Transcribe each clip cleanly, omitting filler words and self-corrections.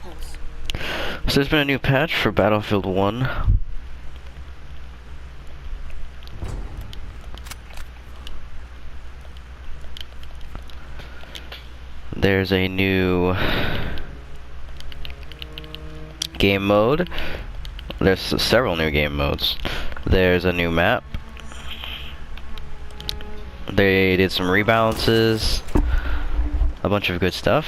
So there's been a new patch for Battlefield 1. There's a new game mode. There's several new game modes. There's a new map. They did some rebalances. A bunch of good stuff.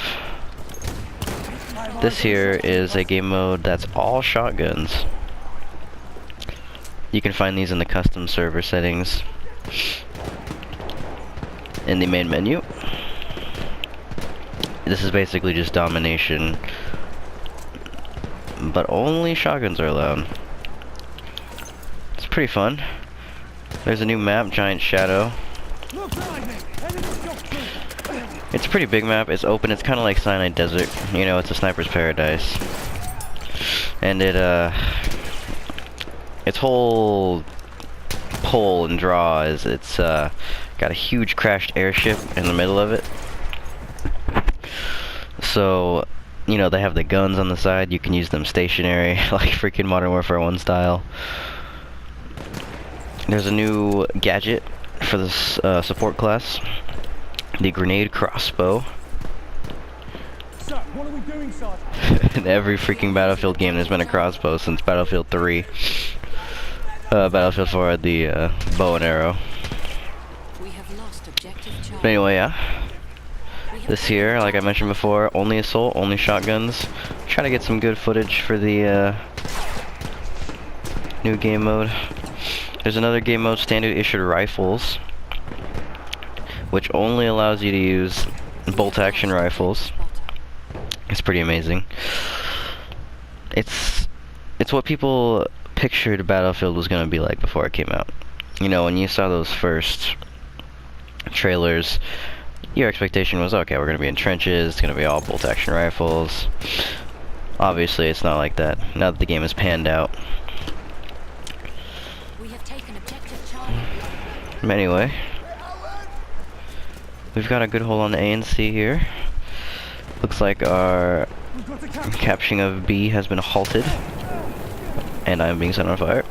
This here is a game mode that's all shotguns. You can find these in the custom server settings in the main menu. This is basically just domination, but only shotguns are allowed. It's pretty fun. There's a new map, Giant Shadow. It's a pretty big map. It's open. It's kind of like Sinai Desert. You know, it's a sniper's paradise. And its whole pull and draw is it's got a huge crashed airship in the middle of it. So, you know, they have the guns on the side. You can use them stationary, like freaking Modern Warfare 1 style. There's a new gadget for this support class. The grenade crossbow. Sir, what are we doing, Sergeant? In every freaking Battlefield game there's been a crossbow since Battlefield 3. Battlefield 4 had the bow and arrow. But anyway, yeah. This here, like I mentioned before, only assault, only shotguns. Try to get some good footage for the new game mode. There's another game mode, standard issued rifles, which only allows you to use bolt action rifles. It's pretty amazing. It's what people pictured Battlefield was gonna be like before it came out. You know, when you saw those first trailers, your expectation was, okay, we're gonna be in trenches, it's gonna be all bolt action rifles. Obviously it's not like that, now that the game is panned out. But anyway, we've got a good hold on the ANC here. Looks like our capturing of B has been halted, and I'm being set on fire.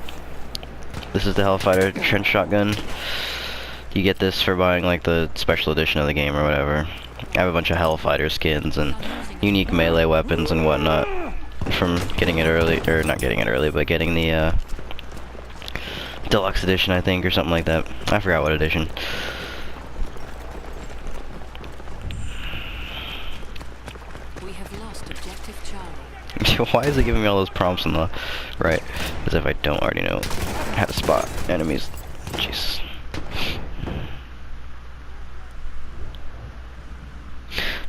This is the Hellfighter trench shotgun. You get this for buying like the special edition of the game or whatever. I have a bunch of Hellfighter skins and unique melee weapons and whatnot from getting it early, or not getting it early, but getting the deluxe edition, I think, or something like that. I forgot what edition. We have lost objective Charlie. Why is it giving me all those prompts on the right? As if I don't already know how to spot enemies. Jeez.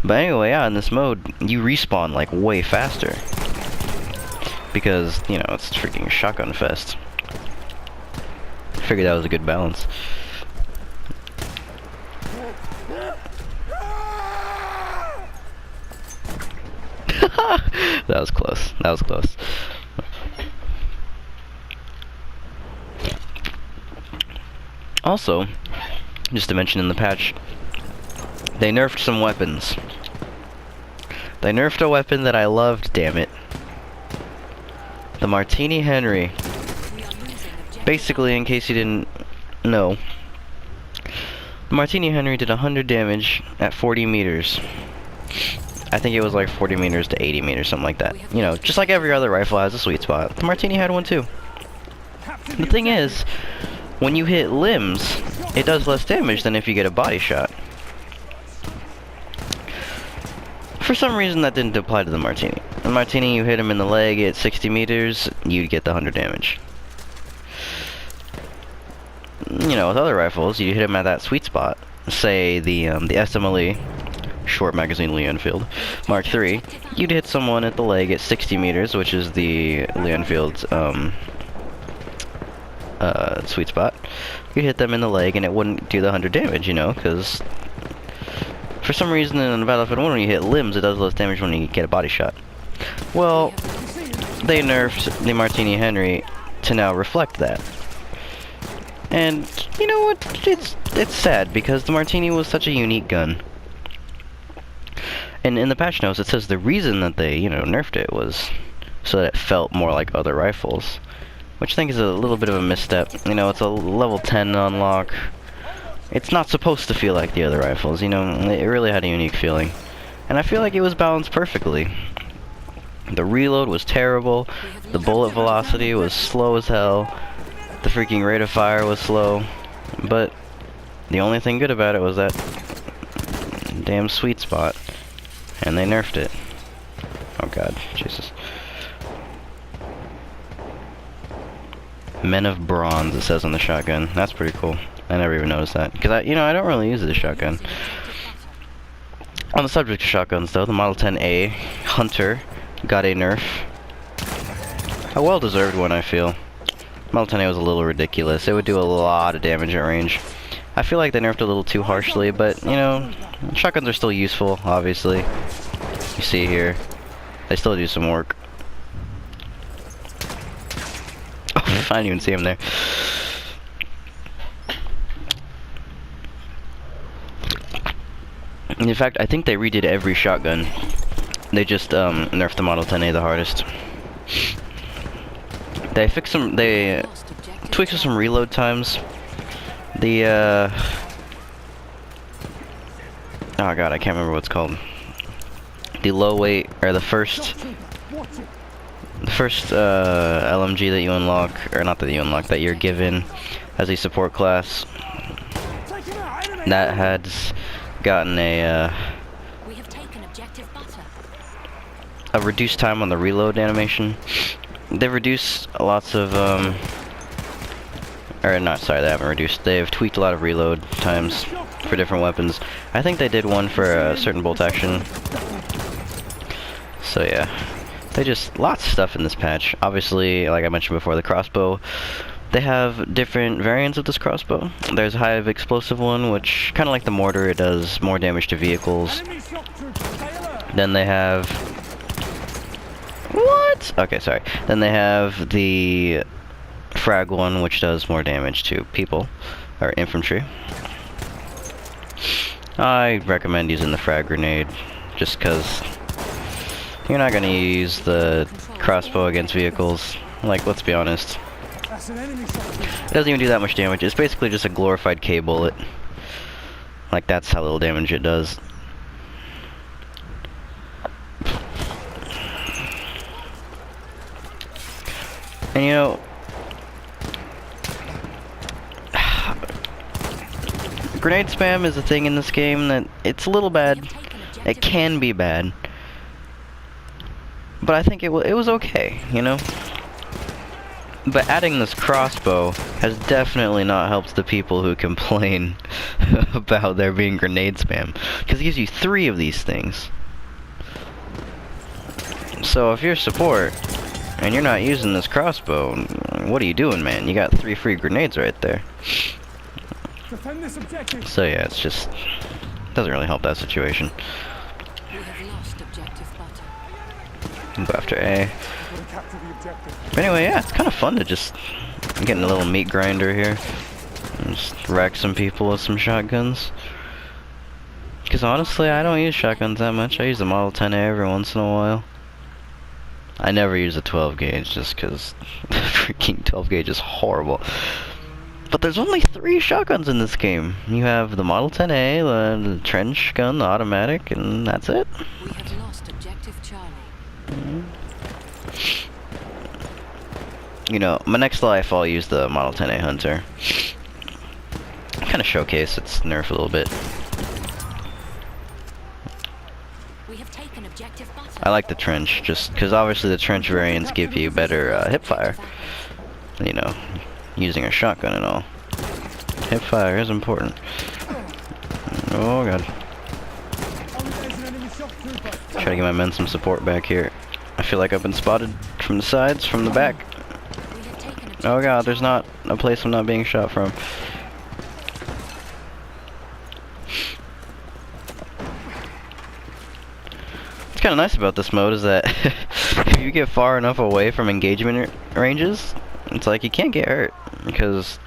But anyway, yeah, in this mode, you respawn like way faster. Because, you know, it's freaking shotgun fest. Figured that was a good balance. That was close. That was close. Also, just to mention in the patch, they nerfed some weapons. They nerfed a weapon that I loved, damn it. The Martini Henry. Basically, in case you didn't know, the Martini Henry did 100 damage at 40 meters. I think it was like 40 meters to 80 meters, something like that. You know, just like every other rifle has a sweet spot. The Martini had one too. The thing is, when you hit limbs, it does less damage than if you get a body shot. For some reason that didn't apply to the Martini. The Martini, you hit him in the leg at 60 meters, you'd get the 100 damage. You know, with other rifles, you hit him at that sweet spot. Say the SMLE, short magazine Lee Enfield, Mark III, you'd hit someone at the leg at 60 meters, which is the Lee Enfield's sweet spot. You'd hit them in the leg and it wouldn't do the 100 damage, you know, because for some reason in Battlefield 1 when you hit limbs, it does less damage when you get a body shot. Well, they nerfed the Martini Henry to now reflect that. And you know what? It's sad because the Martini was such a unique gun. And in the patch notes, it says the reason that they, you know, nerfed it was so that it felt more like other rifles, which I think is a little bit of a misstep. You know, it's a level 10 unlock. It's not supposed to feel like the other rifles, you know, it really had a unique feeling. And I feel like it was balanced perfectly. The reload was terrible, the bullet velocity was slow as hell, the freaking rate of fire was slow, but the only thing good about it was that damn sweet spot. And they nerfed it. Oh god, Jesus. Men of Bronze, it says on the shotgun. That's pretty cool. I never even noticed that. Because I don't really use the shotgun. On the subject of shotguns though, the Model 10A Hunter got a nerf. A well-deserved one, I feel. Model 10A was a little ridiculous. It would do a lot of damage at range. I feel like they nerfed it a little too harshly, but, you know, shotguns are still useful, obviously. You see here, they still do some work. Oh, I didn't even see him there. In fact, I think they redid every shotgun. They just nerfed the Model 10A the hardest. They fixed some, they tweaked some reload times. The oh god, I can't remember what it's called. The low weight, or the first LMG that you unlock, or not that you unlock, that you're given as a support class, that has gotten a reduced time on the reload animation. They've reduced lots of or not, sorry, they haven't reduced. They've tweaked a lot of reload times for different weapons. I think they did one for a certain bolt action. So yeah, they just, lots of stuff in this patch. Obviously, like I mentioned before, the crossbow. They have different variants of this crossbow. There's a high explosive one, which, kind of like the mortar, it does more damage to vehicles. Then they have... What? Okay, sorry. Then they have the frag one, which does more damage to people, or infantry. I recommend using the frag grenade, just because you're not going to use the crossbow against vehicles. Like, let's be honest. It doesn't even do that much damage. It's basically just a glorified K bullet. Like, that's how little damage it does. And you know, grenade spam is a thing in this game that it's a little bad. It can be bad. But I think it was okay, you know? But adding this crossbow has definitely not helped the people who complain about there being grenade spam. Because it gives you 3 of these things. So if you're support, and you're not using this crossbow, what are you doing, man? You got 3 free grenades right there. So yeah, it's just, doesn't really help that situation. Go after A. But anyway, yeah, it's kind of fun to just get in a little meat grinder here and just wreck some people with some shotguns. Because honestly, I don't use shotguns that much. I use the Model 10A every once in a while. I never use a 12 gauge just because the freaking 12 gauge is horrible. But there's only 3 shotguns in this game. You have the Model 10A, the trench gun, the automatic, and that's it. We have lost objective Charlie. You know, my next life I'll use the Model 10A Hunter. Kind of showcase its nerf a little bit. We have taken objective butter. I like the trench, just because obviously the trench variants give you better hip fire. You know, using a shotgun and all. Hip fire is important. Oh god. Try to give my men some support back here. I feel like I've been spotted from the sides, from the back. Oh god, there's not a place I'm not being shot from. What's kind of nice about this mode is that if you get far enough away from engagement ranges, it's like you can't get hurt, because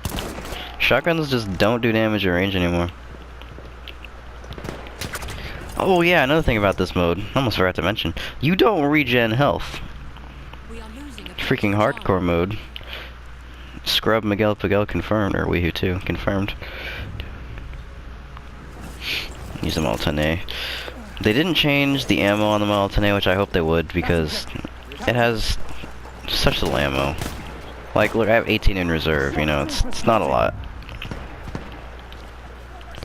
shotguns just don't do damage at range anymore. Oh yeah, another thing about this mode, almost forgot to mention. You don't regen health. We are losing Freaking hardcore mode. Scrub Miguel-Piguel confirmed, or Weehoo 2 confirmed. Use the Maltene. They didn't change the ammo on the Maltene, which I hope they would, because it has such little ammo. Like, look, I have 18 in reserve, you know, it's not a lot.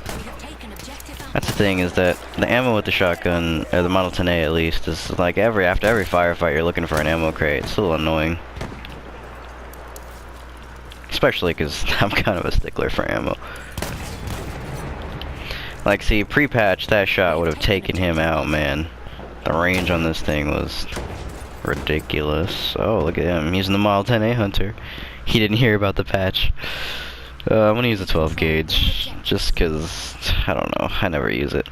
We have taken objective That's the thing, is that the ammo with the shotgun, or the Model 10A at least, is like after every firefight you're looking for an ammo crate. It's a little annoying. Especially because I'm kind of a stickler for ammo. Like, see, pre-patch, that shot would have taken him out, man. The range on this thing was ridiculous. Oh, look at him, using the Model 10A Hunter. He didn't hear about the patch. I'm gonna use the 12 gauge, just cause, I don't know, I never use it.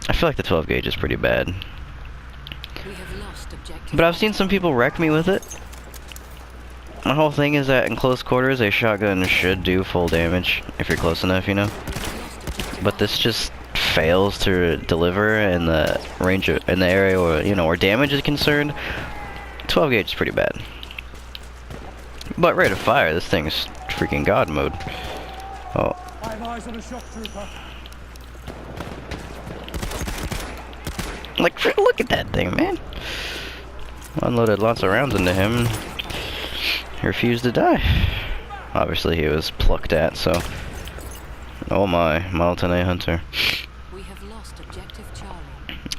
I feel like the 12 gauge is pretty bad. We have lost objective. But I've seen some people wreck me with it. My whole thing is that in close quarters, a shotgun should do full damage, if you're close enough, you know? But this just fails to deliver in the range of, in the area where, you know, where damage is concerned. 12 gauge is pretty bad. But rate of fire, this thing is freaking god mode. Oh. I have eyes on a shock trooper. Like, look at that thing, man. Unloaded lots of rounds into him. He refused to die. Obviously, he was plucked at, so. Oh my, Model 10A Hunter. We have lost objective Charlie.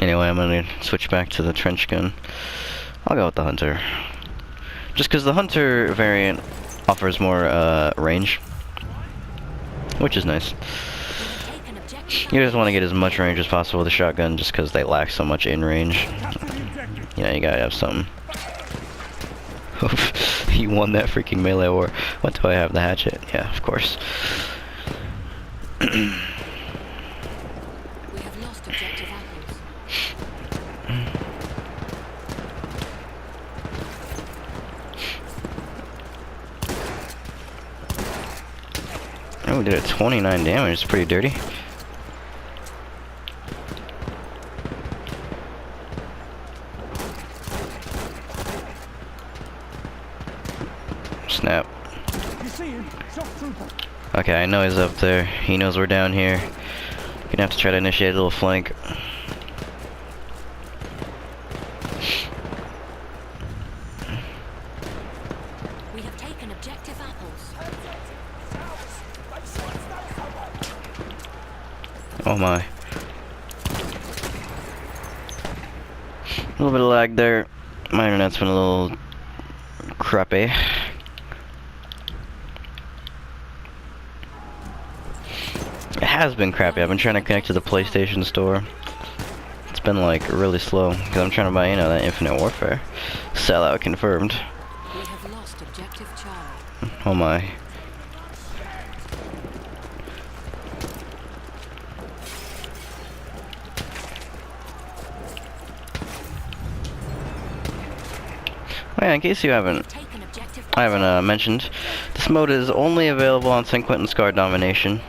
Anyway, I'm gonna switch back to the trench gun. I'll go with the Hunter. Just because the Hunter variant offers more range, which is nice. Taken objective. You just want to get as much range as possible with the shotgun, just because they lack so much in range. You know, you gotta have something. He won that freaking melee war. What do I have? The hatchet? Yeah, of course. We have lost objective apples. Oh, we did a 29 damage. It's pretty dirty. Snap. You see him? Shock trooper. Okay, I know he's up there. He knows we're down here. Gonna have to try to initiate a little flank. We have taken objective apples. Oh my. A little bit of lag there. My internet's been a little crappy. It has been crappy. I've been trying to connect to the PlayStation Store. It's been like really slow because I'm trying to buy, you know, that Infinite Warfare. Sellout confirmed. We have lost objective Charlie. Oh my. Oh yeah, in case you haven't, Taken objective. I haven't mentioned, this mode is only available on St. Quentin Scar Domination.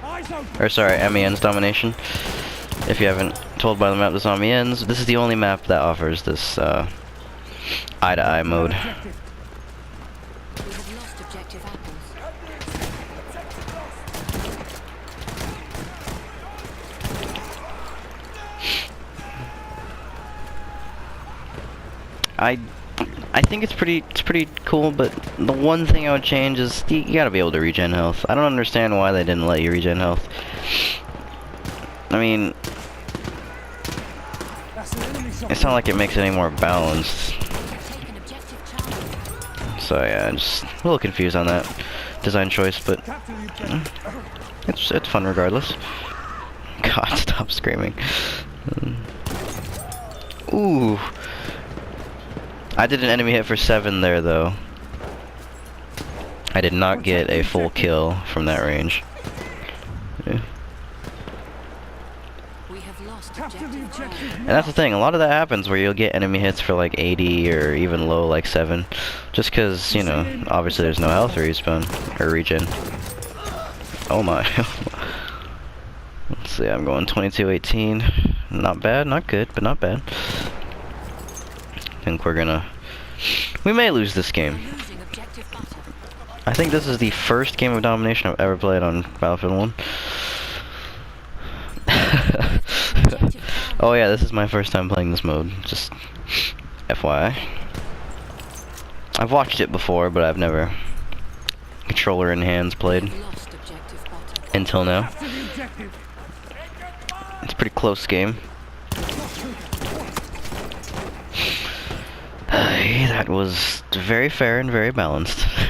Eyes open. Or sorry, MEN's Domination. If you haven't told by the map this on MEN's, this is the only map that offers this eye-to-eye mode. Objective. We have lost objective apples. I think it's pretty cool, but the one thing I would change is you gotta be able to regen health. I don't understand why they didn't let you regen health. I mean, That's an enemy shock it's not like it makes it any more balanced. We have taken objective Charlie. So yeah, I'm just a little confused on that design choice, but Capture the objective. it's fun regardless. God, stop screaming. Ooh. I did an enemy hit for 7 there, though. I did not get a full kill from that range. Yeah. We have lost Capture the objective Charlie. objective. And that's the thing, a lot of that happens where you'll get enemy hits for like 80 or even low like 7. Just cause, you know, obviously there's no health respawn, or regen. Oh my. Let's see, I'm going 22-18. Not bad, not good, but not bad. I think we may lose this game. Losing objective butter. I think this is the first game of domination I've ever played on Battlefield 1. Oh yeah, this is my first time playing this mode, just FYI. I've watched it before, but I've never controller in hands played Lost objective butter. until now. To the objective. It's a pretty close game. That was very fair and very balanced. We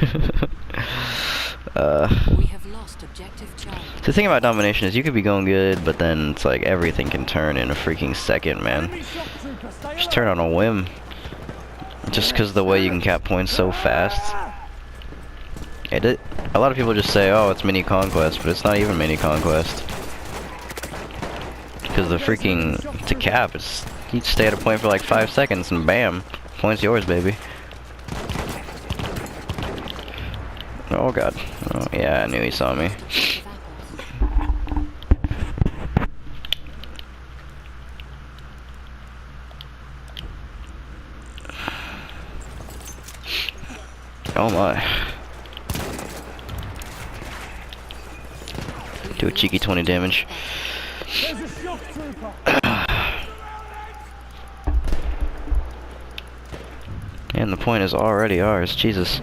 have lost objective Charlie. The thing about domination is you could be going good, but then it's like everything can turn in a freaking second, man. Enemy shock trooper, stay Just alert. turn on a whim. Just because the way you can cap points so fast. A lot of people just say, oh, it's mini conquest, but it's not even mini conquest. Because the freaking, to cap, it's, you stay at a point for like 5 seconds and bam, point's yours, baby. Oh god. Oh yeah, I knew he saw me. Objective apples. Oh my. Do a cheeky 20 damage. There's a shock trooper. And the point is already ours, Jesus.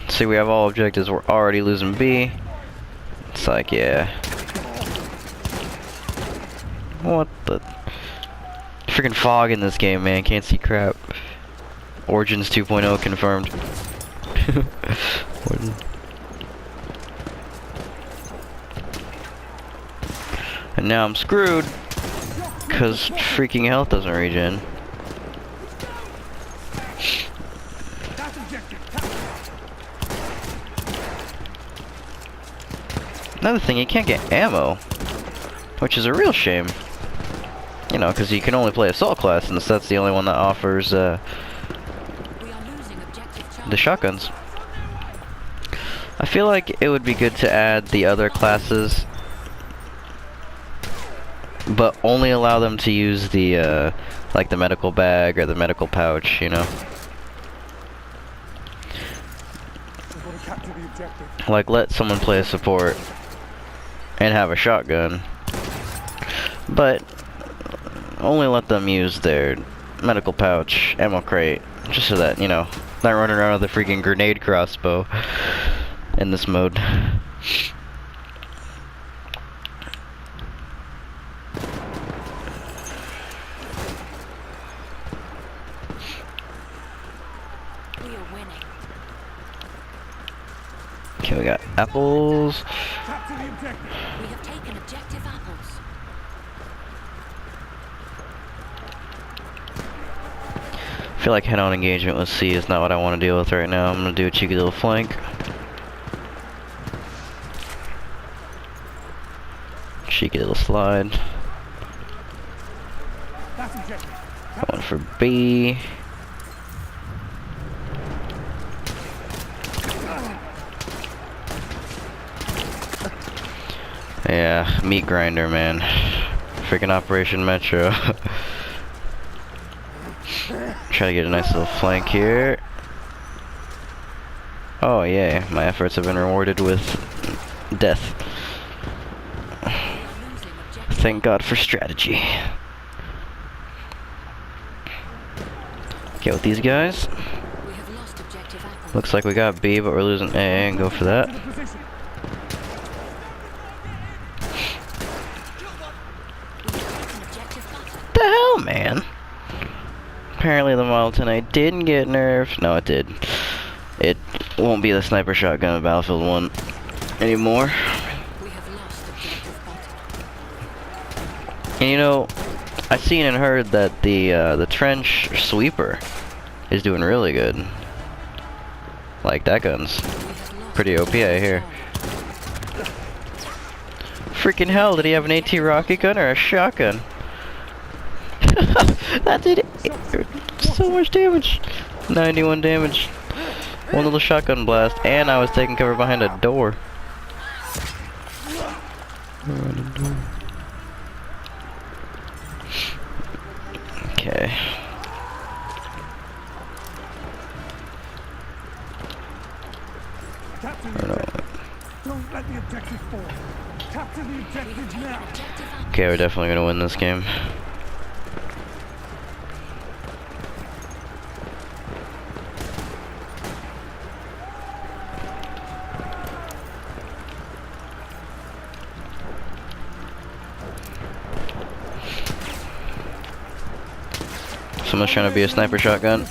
See, we have all objectives, we're already losing B. It's like, yeah. What the? Freaking fog in this game, man, can't see crap. Origins 2.0 confirmed. And now I'm screwed, cause freaking health doesn't regen. That's objective. Another thing, you can't get ammo, which is a real shame. You know, cause you can only play assault class, and that's the only one that offers We are losing objective the Charlie. shotguns. I feel like it would be good to add the other classes, but only allow them to use the, like the medical bag or the medical pouch, you know? We've got to capture the objective. Like, let someone play a support and have a shotgun, but only let them use their medical pouch, ammo crate, just so that, you know, not running around with a freaking grenade crossbow in this mode. We are winning. Okay, we got apples. Capture the objective. We have taken objective apples. I feel like head-on engagement with C is not what I want to deal with right now. I'm gonna do a cheeky little flank. Cheeky little slide. That's objective. Going for B. Yeah, meat grinder, man. Freaking Operation Metro. Try to get a nice little flank here. Oh yeah, my efforts have been rewarded with death. We are losing objective. Thank God for strategy. Get with these guys. We have lost objective apples. Looks like we got B, but we're losing A, and go for that. To the position. We have taken objective butter. The hell, man? Apparently the Model 10A didn't get nerfed. No, it did. It won't be the sniper shotgun of Battlefield 1 anymore. We have lost objective butter. And you know, I've seen and heard that the trench sweeper is doing really good. Like, that gun's We have lost pretty OP, I hear. Charlie. Freaking hell, did he have an AT rocket gun or a shotgun? That did so much damage. 91 damage. One little shotgun blast, and I was taking cover behind a door. objective 4. Capture the objective now. Objective up. Okay, we're definitely gonna win this game. Someone's trying to be a sniper shotgun.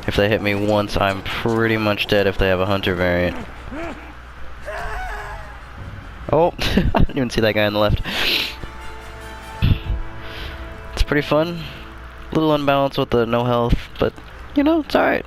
If they hit me once, I'm pretty much dead if they have a hunter variant. Oh, I didn't even see that guy on the left. It's pretty fun. A little unbalanced with the no health, but you know, it's alright.